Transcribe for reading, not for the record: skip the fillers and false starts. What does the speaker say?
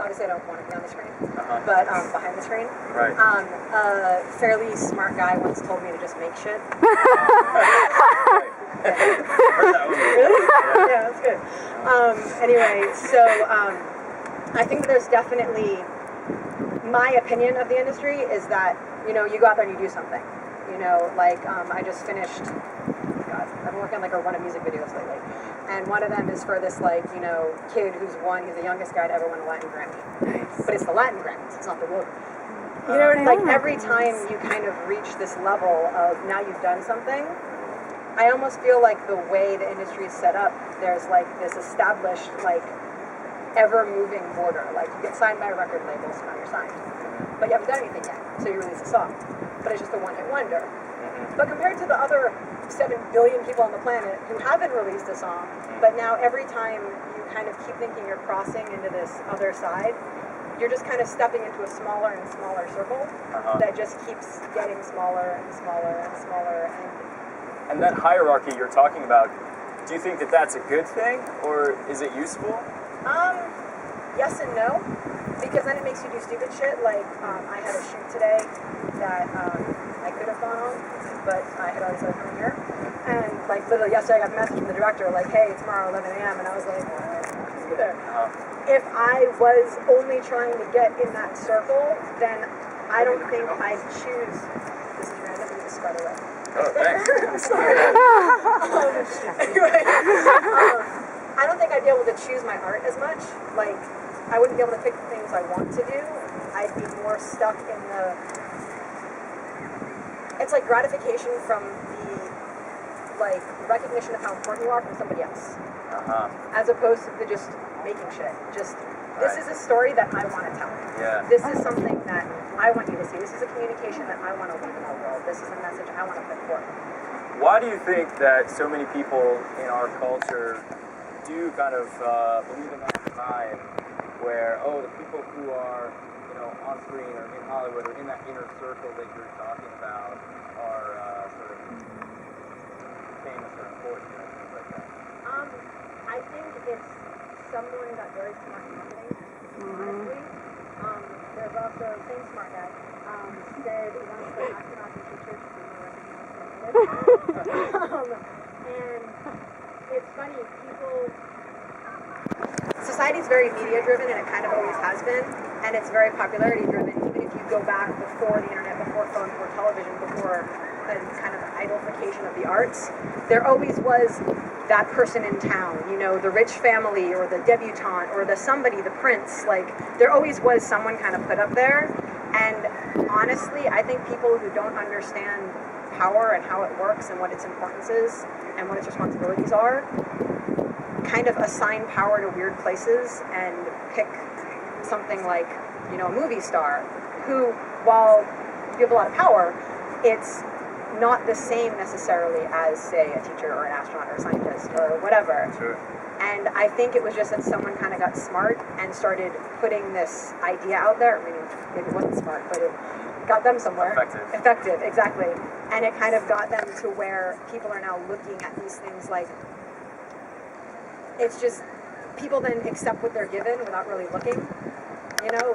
obviously I don't want to be on the screen, but behind the screen. Right. A fairly smart guy once told me to just make shit. Really? Yeah, that's good. Anyway, so I think that there's definitely, my opinion of the industry is that, you know, you go out there and you do something. You know, like I just finished, God, I've been working on like a run of music videos lately. And one of them is for this, like, you know, kid he's the youngest guy to ever win a Latin Grammy. But it's the Latin Grammys, it's not the real. You know, like every time you kind of reach this level of now you've done something, I almost feel like the way the industry is set up, there's like this established, like, ever-moving border. Like, you get signed by a record label, so now you're signed. But you haven't done anything yet, so you release a song. But it's just a one-hit wonder. But compared to the other 7 billion people on the planet who haven't released a song, but now every time you kind of keep thinking you're crossing into this other side, you're just kind of stepping into a smaller and smaller circle that just keeps getting smaller and smaller and smaller. And that hierarchy you're talking about, do you think that that's a good thing, or is it useful? Yes and no, because then it makes you do stupid shit. Like, I had a shoot today that I could have gone on, but I had already started coming here. And, like, literally yesterday I got a message from the director, like, hey, tomorrow 11 a.m., and I was like, let's go there. If I was only trying to get in that circle, then I don't think I'd choose, this is random, you just spread away. Oh, thanks. Anyway, I don't think I'd be able to choose my art as much. Like, I wouldn't be able to pick the things I want to do. I'd be more stuck in the... It's like gratification from the, like, recognition of how important you are from somebody else. As opposed to the just making shit. Just, this is a story that I want to tell. Yeah. This is something that I want you to see. This is a communication that I want to leave in the world. This is a message I want to put forth. Why do you think that so many people in our culture do kind of believe in that time where, oh, the people who are, you know, on screen or in Hollywood or in that inner circle that you're talking about are sort of famous or important or things like that? I think it's someone got very smart marketing, honestly. There's also the same smart guy said he wants to astronauts and teachers to be more recognized. And it's funny, society's very media driven, and it kind of always has been, and it's very popularity driven. Even if you go back before the internet, before phone, before television, before the kind of idolification of the arts, there always was that person in town, you know, the rich family or the debutante or the somebody, the prince. Like, there always was someone kind of put up there. And honestly, I think people who don't understand power and how it works and what its importance is and what its responsibilities are kind of assign power to weird places and pick something like, you know, a movie star who, while you have a lot of power, it's not the same necessarily as, say, a teacher or an astronaut or a scientist or whatever. Sure. And I think it was just that someone kind of got smart and started putting this idea out there. I mean, maybe it wasn't smart, but it got them somewhere. Effective, exactly. And it kind of got them to where people are now looking at these things like, it's just, people then accept what they're given without really looking, you know?